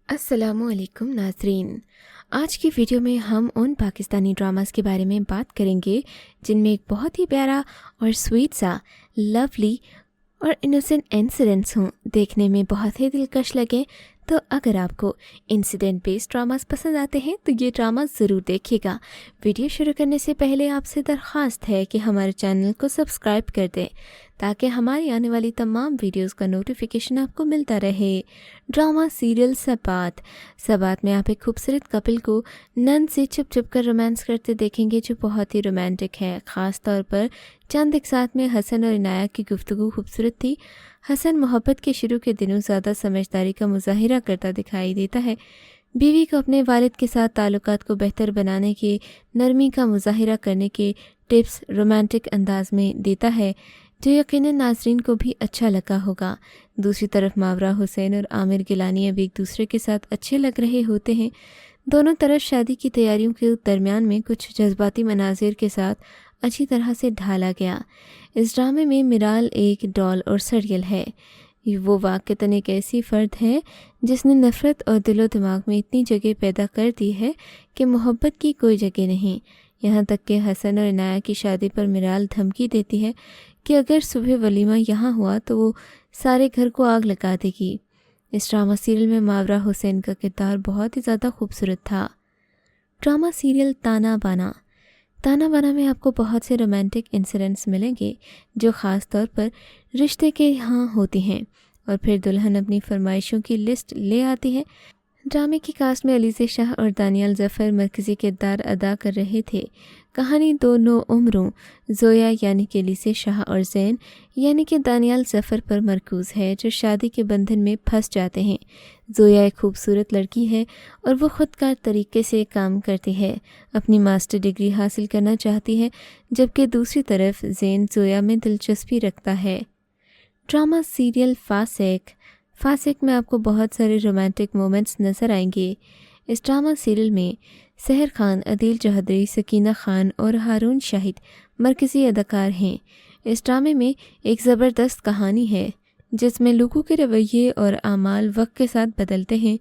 अस्सलामु अलैकुम नाज़रीन। आज की वीडियो में हम उन पाकिस्तानी ड्रामास के बारे में बात करेंगे जिनमें एक बहुत ही प्यारा और स्वीट सा लवली और इनोसेंट इंसिडेंट्स हों, देखने में बहुत ही दिलकश लगे। तो अगर आपको इंसिडेंट बेस्ड ड्रामास पसंद आते हैं तो ये ड्रामा ज़रूर देखिएगा। वीडियो शुरू करने से पहले आपसे दरख्वास्त है कि हमारे चैनल को सब्सक्राइब कर दें ताकि हमारी आने वाली तमाम वीडियोस का नोटिफिकेशन आपको मिलता रहे। ड्रामा सीरियल सबात में आप एक खूबसूरत कपल को नन से चुप चुप कर रोमांस करते देखेंगे जो बहुत ही रोमांटिक है। ख़ास तौर पर चंद एक साथ में हसन और इनाया की गुफ्तगू खूबसूरत थी। हसन मोहब्बत के शुरू के दिनों ज़्यादा समझदारी का मुजाहिरा करता दिखाई देता है। बीवी को अपने वालिद के साथ ताल्लुकात को बेहतर बनाने के, नरमी का मुजाहिरा करने के टिप्स रोमांटिक अंदाज में देता है जो यकीनन नाज़रीन को भी अच्छा लगा होगा। दूसरी तरफ मावरा हुसैन और आमिर गिलानी अब एक दूसरे के साथ अच्छे लग रहे होते हैं। दोनों तरफ शादी की तैयारियों के दरमियान में कुछ जज्बाती मनाजिर के साथ अच्छी तरह से ढाला गया। इस ड्रामे में मिराल एक डॉल और सरियल है। वो वाक़तन एक ऐसी फ़र्द है जिसने नफ़रत और दिलो दिमाग में इतनी जगह पैदा कर दी है कि मोहब्बत की कोई जगह नहीं। यहाँ तक कि हसन और इनाया की शादी पर मिराल धमकी देती है कि अगर सुबह वलीमा यहाँ हुआ तो वो सारे घर को आग लगा देगी। इस ड्रामा सीरियल में मावरा हुसैन का किरदार बहुत ही ज़्यादा खूबसूरत था। ड्रामा सीरियल ताना बाना में आपको बहुत से रोमांटिक इंसिडेंट्स मिलेंगे जो ख़ास तौर पर रिश्ते के यहाँ होती हैं और फिर दुल्हन अपनी फरमाइशों की लिस्ट ले आती है। ड्रामे की कास्ट में अलीज़े शाह और दानियाल ज़फ़र मरकज़ी किरदार अदा कर रहे थे। कहानी दोनों उम्रों ज़ोया यानी कि अलीज़े शाह और ज़ैन यानी कि दानियाल ज़फ़र पर मरकूज़ है जो शादी के बंधन में फंस जाते हैं। ज़ोया एक खूबसूरत लड़की है और वो ख़ुदकार तरीके से काम करती है, अपनी मास्टर डिग्री हासिल करना चाहती है, जबकि दूसरी तरफ ज़ैन ज़ोया में दिलचस्पी रखता है। ड्रामा सीरियल फासिक में आपको बहुत सारे रोमांटिक मोमेंट्स नज़र आएंगे। इस ड्रामा सीरियल में सहर खान, अदील चौधरी, सकीना खान और हारून शाहिद मरकज़ी अदाकार हैं। इस ड्रामे में एक ज़बरदस्त कहानी है जिसमें लोगों के रवैये और आमाल वक्त के साथ बदलते हैं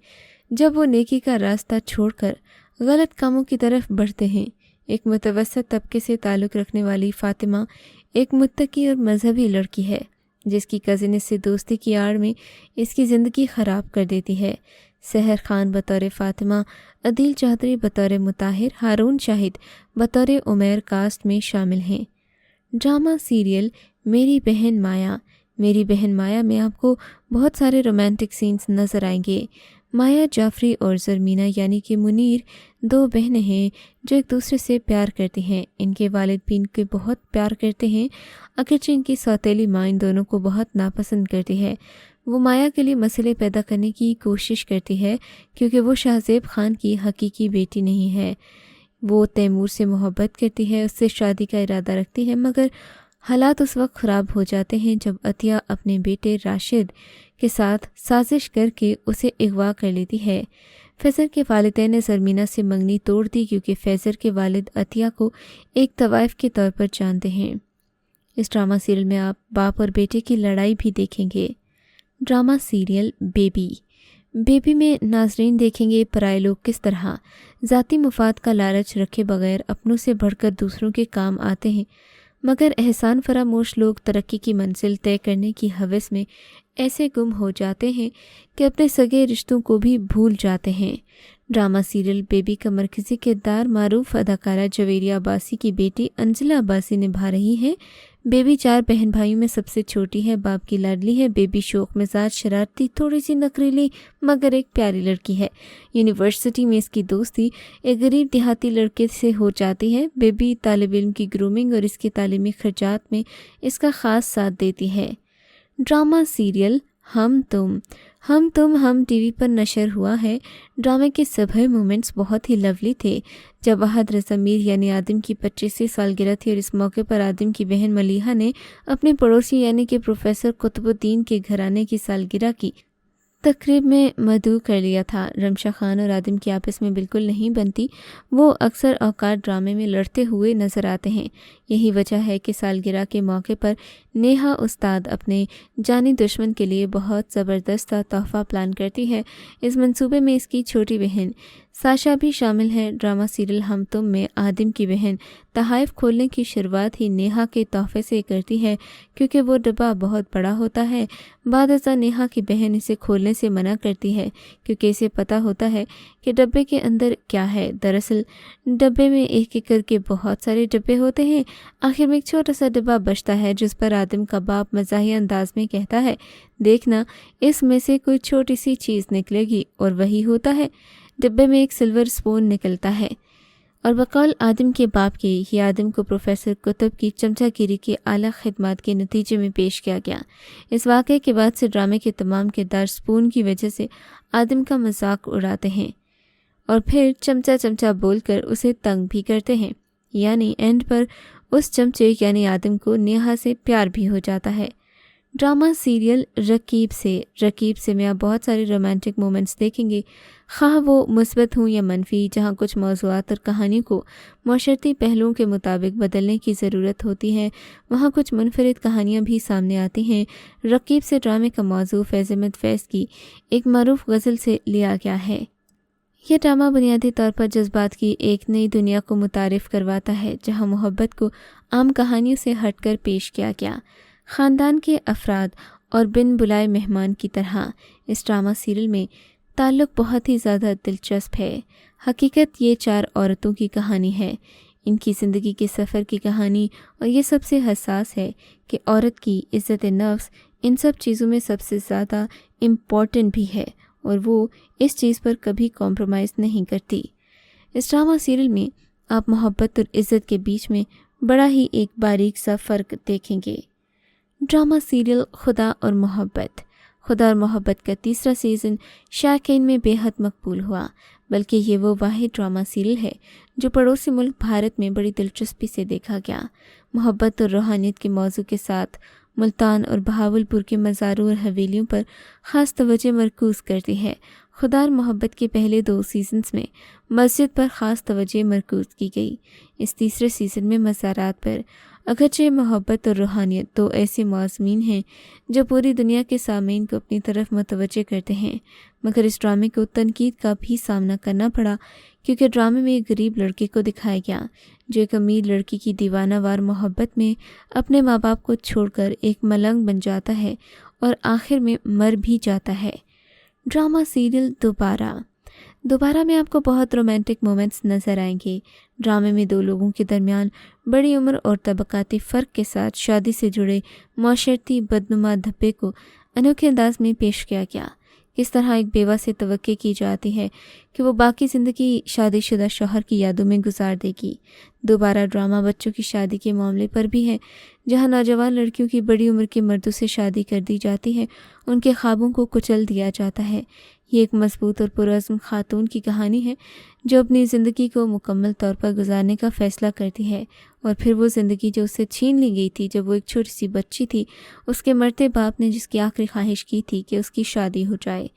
जब वो नेकी का रास्ता छोड़कर गलत कामों की तरफ बढ़ते हैं। एक मुतवस्सित तबके से ताल्लुक़ रखने वाली फ़ातिमा एक मुत्तकी और मजहबी लड़की है जिसकी कज़िन इससे दोस्ती की आड़ में इसकी ज़िंदगी ख़राब कर देती है। सहर खान बतौर फ़ातिमा, अदील चौधरी बतौर मुताहिर, हारून शाहिद बतौर उमैर कास्ट में शामिल हैं। ड्रामा सीरियल मेरी बहन माया में आपको बहुत सारे रोमांटिक सीन्स नज़र आएंगे। माया जाफरी और ज़रमीना यानी कि मुनीर दो बहनें हैं जो एक दूसरे से प्यार करती हैं। इनके वालिद भी इनके बहुत प्यार करते हैं, अगरचे इनकी सौतेली माँ इन दोनों को बहुत नापसंद करती है। वो माया के लिए मसले पैदा करने की कोशिश करती है क्योंकि वो शाहज़ेब खान की हकीकी बेटी नहीं है। वो तैमूर से मोहब्बत करती है, उससे शादी का इरादा रखती है, मगर हालात उस वक्त ख़राब हो जाते हैं जब अतिया अपने बेटे राशिद के साथ साजिश करके उसे अगवा कर लेती है। फैज़र के वालिदैन ने ज़रमीना से मंगनी तोड़ दी क्योंकि फैज़र के वालिद अतिया को एक तवाइफ के तौर पर जानते हैं। इस ड्रामा सीरियल में आप बाप और बेटे की लड़ाई भी देखेंगे। ड्रामा सीरियल बेबी में नाजरीन देखेंगे पराए लोग किस तरह ज़ाती मुफाद का लालच रखे बगैर अपनों से बढ़कर दूसरों के काम आते हैं, मगर एहसान फरामोश लोग तरक्की की मंजिल तय करने की हवस में ऐसे गुम हो जाते हैं कि अपने सगे रिश्तों को भी भूल जाते हैं। ड्रामा सीरियल बेबी का मरकज़ी किरदार मारूफ अदाकारा जवेरिया अब्बासी की बेटी अंजिला अब्बासी निभा रही है। बेबी 4 बहन भाइयों में सबसे छोटी है, बाप की लाडली है। बेबी शौक मिजाज, शरारती, थोड़ी सी नखरीली मगर एक प्यारी लड़की है। यूनिवर्सिटी में इसकी दोस्ती एक गरीब देहाती लड़के से हो जाती है। बेबी तालिब इल्म की ग्रूमिंग और इसके तालीमी खर्चात में इसका ख़ास साथ देती है। ड्रामा सीरियल हम टीवी पर नशर हुआ है। ड्रामे के सभी मोमेंट्स बहुत ही लवली थे। जब वहाद रज़ा मीर यानी आदिम की 25वीं सालगिरह थी और इस मौके पर आदिम की बहन मलीहा ने अपने पड़ोसी यानी कि प्रोफेसर कुतुबुद्दीन के घराने की सालगिरह की, तकरीब में मदऊ कर लिया था। रमशा खान और आदिम की आपस में बिल्कुल नहीं बनती। वो अक्सर औकात ड्रामे में लड़ते हुए नज़र आते हैं। यही वजह है कि सालगिरह के मौके पर नेहा उस्ताद अपने जानी दुश्मन के लिए बहुत ज़बरदस्त तोहफ़ा प्लान करती है। इस मंसूबे में इसकी छोटी बहन साशा भी शामिल है। ड्रामा सीरियल हम तुम में आदिम की बहन तहाइफ खोलने की शुरुआत ही नेहा के तोहफे से करती है, क्योंकि वो डब्बा बहुत बड़ा होता है। बाद अज़ा नेहा की बहन इसे खोलने से मना करती है, क्योंकि इसे पता होता है कि डब्बे के अंदर क्या है। दरअसल डब्बे में एक एक करके बहुत सारे डब्बे होते हैं। आखिर में एक छोटा सा डब्बा बचता है, जिस पर आदिम का बाप मज़ाहिया अंदाज में कहता है, देखना इसमें से कोई छोटी सी चीज़ निकलेगी। और वही होता है। डिब्बे में एक सिल्वर स्पून निकलता है और बकौल आदिम के बाप के ये आदिम को प्रोफेसर कुतुब की चमचागिरी की आला खिदमत के नतीजे में पेश किया गया। इस वाक़े के बाद से ड्रामे के तमाम किरदार स्पून की वजह से आदिम का मजाक उड़ाते हैं और फिर चमचा चमचा बोलकर उसे तंग भी करते हैं। यानी एंड पर उस चमचे यानी आदिम को नेहा से प्यार भी हो जाता है। ड्रामा सीरियल रकीब से में आप बहुत सारे रोमांटिक मोमेंट्स देखेंगे, ख़ाह वो मुस्बत हों या मनफी। जहाँ कुछ मौज़ूआत और कहानी को माशरती पहलुओं के मुताबिक बदलने की ज़रूरत होती है, वहाँ कुछ मुनफरिद कहानियाँ भी सामने आती हैं। रकीब से ड्रामे का मौजू फैज़ अहमद फैज़ की एक मरूफ गज़ल से लिया गया है। यह ड्रामा बुनियादी तौर पर जज्बात की एक नई दुनिया को मुतारिफ़ करवाता है, जहाँ मोहब्बत को आम कहानियों से हटकर पेश किया गया। ख़ानदान के अफराद और बिन बुलाए मेहमान की तरह इस ड्रामा सीरियल में ताल्लुक़ बहुत ही ज़्यादा दिलचस्प है। हकीकत ये 4 औरतों की कहानी है, इनकी ज़िंदगी के सफ़र की कहानी। और ये सबसे हसास है कि औरत की इज़्ज़त नफ्स इन सब चीज़ों में सबसे ज़्यादा इम्पॉर्टेंट भी है, और वो इस चीज़ पर कभी कॉम्प्रोमाइज़ नहीं करती। इस ड्रामा सीरियल में आप मोहब्बत और इज़्ज़त के बीच में बड़ा ही एक बारीक सा फ़र्क देखेंगे। ड्रामा सीरियल खुदा और मोहब्बत का तीसरा सीज़न शायकीन में बेहद मकबूल हुआ, बल्कि ये वो वाहिद ड्रामा सीरियल है जो पड़ोसी मुल्क भारत में बड़ी दिलचस्पी से देखा गया। मोहब्बत और रूहानियत के मौजू के साथ मुल्तान और बहावलपुर के मज़ारों और हवेलियों पर ख़ास तवज्जो मरकूज़ करती है। खुदा और मोहब्बत के पहले 2 सीज़न्स में मस्जिद पर ख़ास तवज्जो मरकूज़ की गई। इस तीसरे सीज़न में मज़ारात पर। अगरचे मोहब्बत और रूहानियत 2 ऐसे मौज़ून हैं जो पूरी दुनिया के सामीन को अपनी तरफ मुतवज्जो करते हैं, मगर इस ड्रामे को तनकीद का भी सामना करना पड़ा, क्योंकि ड्रामे में एक गरीब लड़के को दिखाया गया जो एक अमीर लड़की की दीवानावार मोहब्बत में अपने माँ बाप को छोड़कर एक मलंग बन जाता है और आखिर में मर भी जाता है। ड्रामा सीरियल दोबारा में आपको बहुत रोमांटिक मोमेंट्स नज़र आएंगे। ड्रामे में 2 लोगों के दरमियान बड़ी उम्र और तबकाती फ़र्क के साथ शादी से जुड़े माशरती बदनुमा धब्बे को अनोखे अंदाज में पेश किया गया। किस तरह एक बेवा से तवक्के की जाती है कि वो बाकी ज़िंदगी शादीशुदा शौहर की यादों में गुजार देगी। दोबारा ड्रामा बच्चों की शादी के मामले पर भी है, जहां नौजवान लड़कियों की बड़ी उम्र के मर्दों से शादी कर दी जाती है, उनके ख्वाबों को कुचल दिया जाता है। ये एक मजबूत और पुरअज़्म खातून की कहानी है जो अपनी ज़िंदगी को मुकम्मल तौर पर गुजारने का फ़ैसला करती है, और फिर वो ज़िंदगी जो उससे छीन ली गई थी जब वो एक छोटी सी बच्ची थी, उसके मरते बाप ने जिसकी आखिरी ख्वाहिश की थी कि उसकी शादी हो जाए।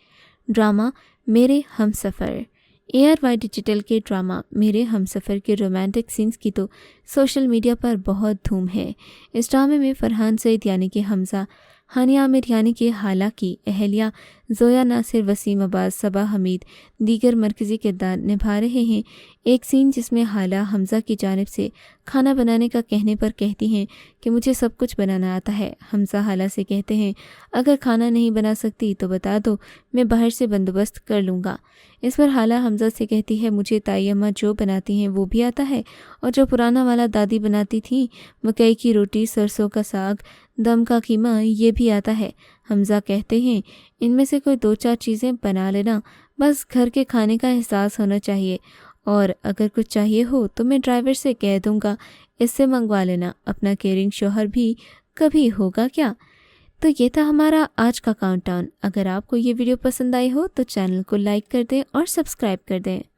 ड्रामा मेरे हमसफ़र ARY डिजिटल के ड्रामा मेरे हमसफ़र के रोमांटिक सीन्स की तो सोशल मीडिया पर बहुत धूम है। इस ड्रामे में फरहान सईद यानी कि हमज़ा, हानिया आमिर यानी कि हाला की अहलिया, ज़ोया नासिर, वसीम अब्बास, सबा हमीद दीगर मरकज़ी किरदार निभा रहे हैं। एक सीन जिसमें हाला हमज़ा की जानिब से खाना बनाने का कहने पर कहती हैं कि मुझे सब कुछ बनाना आता है। हमज़ा हाला से कहते हैं, अगर खाना नहीं बना सकती तो बता दो, मैं बाहर से बंदोबस्त कर लूँगा। इस पर हाला हमज़ा से कहती है, मुझे ताई अम्मा जो बनाती हैं वो भी आता है, और जो पुराना वाला दादी बनाती थी, मकई की रोटी, सरसों का साग, दम का कीमा, ये भी आता है। हमज़ा कहते हैं, इनमें से कोई 2-4 चीज़ें बना लेना, बस घर के खाने का एहसास होना चाहिए, और अगर कुछ चाहिए हो तो मैं ड्राइवर से कह दूँगा, इससे मंगवा लेना। अपना केयरिंग शौहर भी कभी होगा क्या। तो ये था हमारा आज का काउंटडाउन। अगर आपको ये वीडियो पसंद आई हो तो चैनल को लाइक कर दें और सब्सक्राइब कर दें।